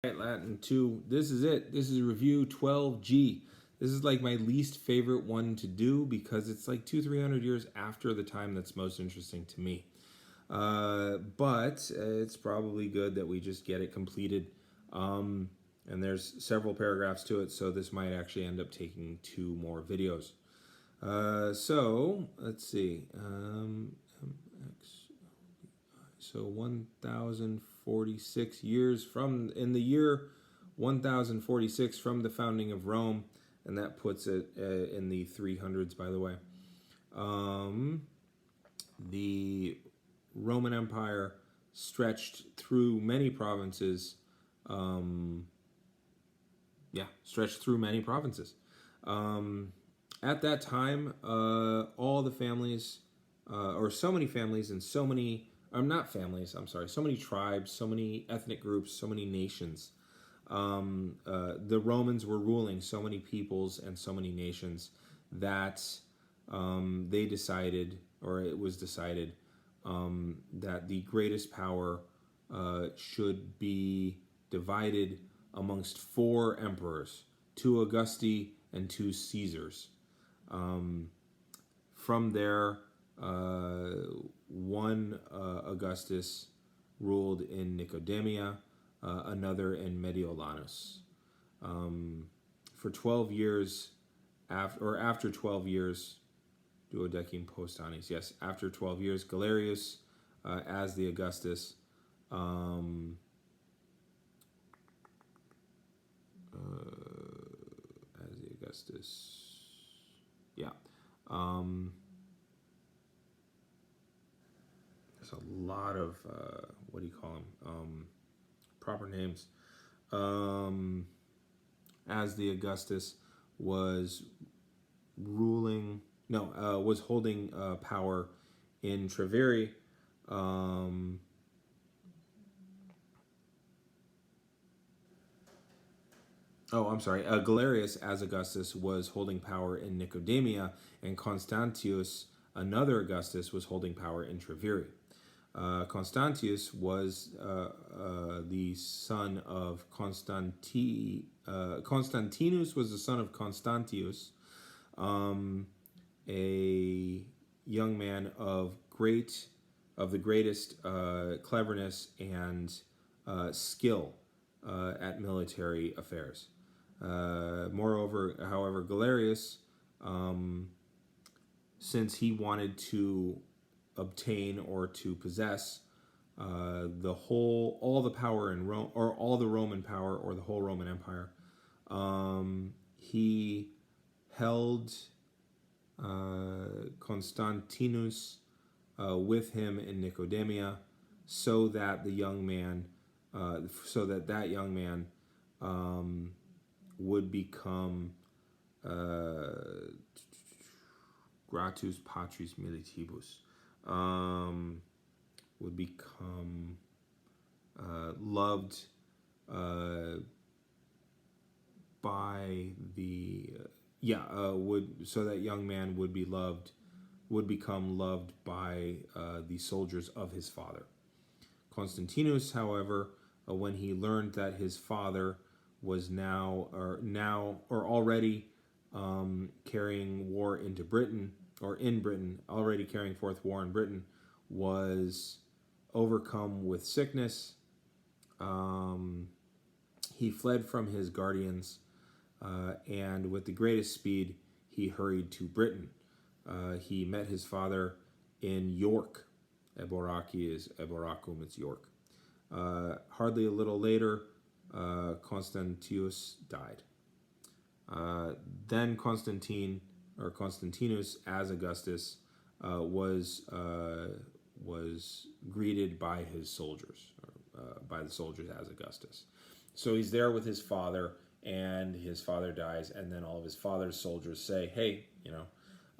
Right, Latin 2. This is it. This is review 12G. This is like my least favorite one to do because it's like 300 years after the time that's most interesting to me. But it's probably good that we just get it completed. And there's several paragraphs to it, so this might actually end up taking 2 more videos. So let's see. So 1046 years from, in the year 1046 from the founding of Rome, and that puts it in the 300s, by the way. The Roman Empire stretched through many provinces. Stretched through many provinces. At that time, all the families, or so many families and so many, not families, I'm sorry, so many tribes, so many ethnic groups, so many nations. The Romans were ruling so many peoples and so many nations that they decided, or it was decided, that the greatest power should be divided amongst 4 emperors, 2 Augusti and 2 Caesars. From there, one Augustus ruled in Nicodemia, another in Mediolanus. For 12 years, after 12 years, duodecim post annis, yes, after 12 years, Galerius, as the Augustus, yeah. There's a lot of, what do you call them? Proper names. As the Augustus was ruling, was holding power in Treviri. Galerius, as Augustus, was holding power in Nicodemia, and Constantius, another Augustus, was holding power in Treviri. Constantius was the son of Constantinus was the son of Constantius, a young man of the greatest cleverness and skill at military affairs. Moreover, however, Galerius, since he wanted to obtain or to possess all the power in Rome, or all the Roman power, or the whole Roman Empire, he held Constantinus with him in Nicodemia, so that that young man would become gratus patris militibus, would become loved by the so that young man would become loved by the soldiers of his father. Constantinus, however, when he learned that his father was already carrying war into Britain, or in Britain, already carrying forth war in Britain, was overcome with sickness. He fled from his guardians, and with the greatest speed, he hurried to Britain. He met his father in York. Eboraki is Eboracum, it's York. Hardly a little later, Constantius died. Then Constantine, or Constantinus, as Augustus, was greeted by his soldiers, or by the soldiers as Augustus. So he's there with his father, and his father dies, and then all of his father's soldiers say, "Hey,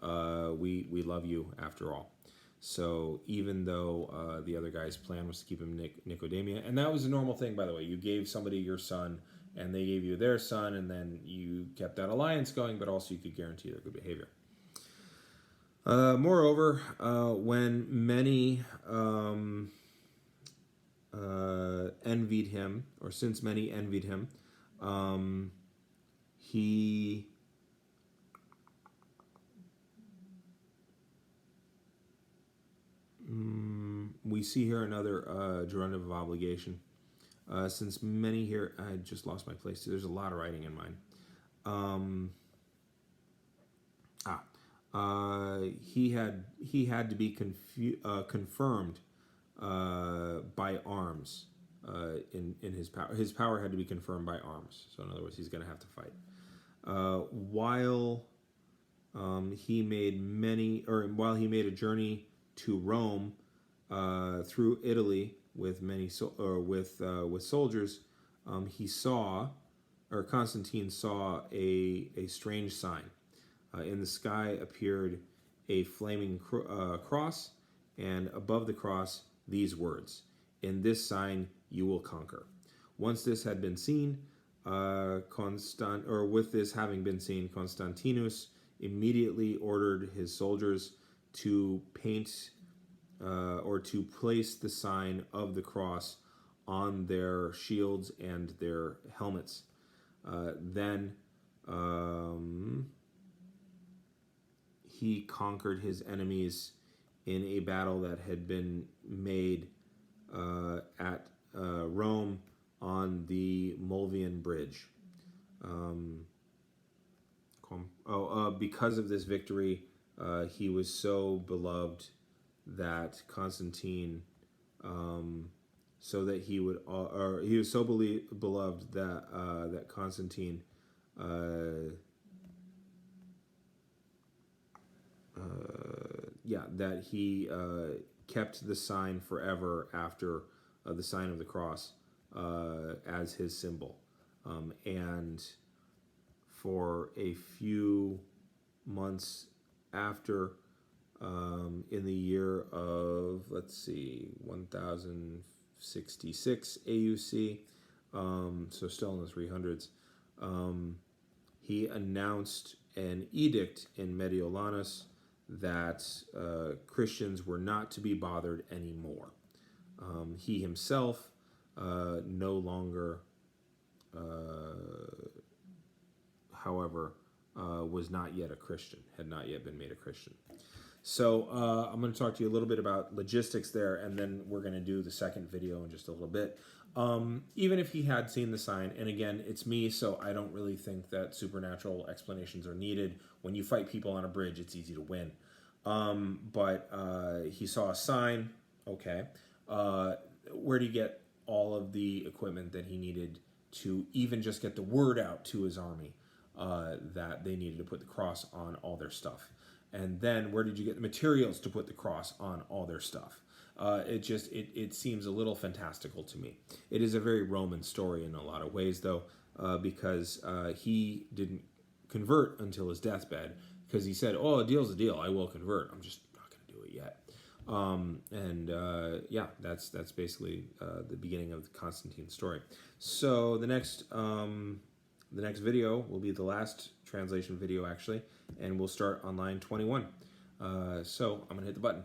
we love you after all." So even though the other guy's plan was to keep him in Nicodemia, and that was a normal thing, by the way. You gave somebody your son, and they gave you their son, and then you kept that alliance going, but also you could guarantee their good behavior. Moreover, when many envied him, or since many envied him, he we see here another gerundive of obligation. Since many here, I just lost my place. There's a lot of writing in mine. He had to be confirmed by arms in his power. His power had to be confirmed by arms. So in other words, he's going to have to fight. While he made a journey to Rome through Italy with with soldiers, Constantine saw a strange sign. In the sky appeared a flaming cross, and above the cross these words: "In this sign you will conquer." Once this had been seen, with this having been seen, Constantinus immediately ordered his soldiers to paint or to place the sign of the cross on their shields and their helmets. Then he conquered his enemies in a battle that had been made at Rome on the Mulvian Bridge. Because of this victory, he was so beloved that Constantine, he was so beloved that Constantine that he kept the sign forever after the sign of the cross as his symbol. And for a few months after, in the year of, 1066 AUC, so still in the 300s, he announced an edict in Mediolanus that Christians were not to be bothered anymore. He himself no longer, however, was not yet a Christian, had not yet been made a Christian. So I'm going to talk to you a little bit about logistics there, and then we're going to do the second video in just a little bit. Even if he had seen the sign, and again, it's me, so I don't really think that supernatural explanations are needed. When you fight people on a bridge, it's easy to win. But he saw a sign, okay. Where did he get all of the equipment that he needed to even just get the word out to his army that they needed to put the cross on all their stuff? And then where did you get the materials to put the cross on all their stuff? It seems a little fantastical to me. It is a very Roman story in a lot of ways, though, because he didn't convert until his deathbed, because he said, "Oh, a deal's a deal. I will convert. I'm just not going to do it yet." That's basically the beginning of the Constantine story. So the next video will be the last translation video, actually, and we'll start on line 21. So I'm going to hit the button.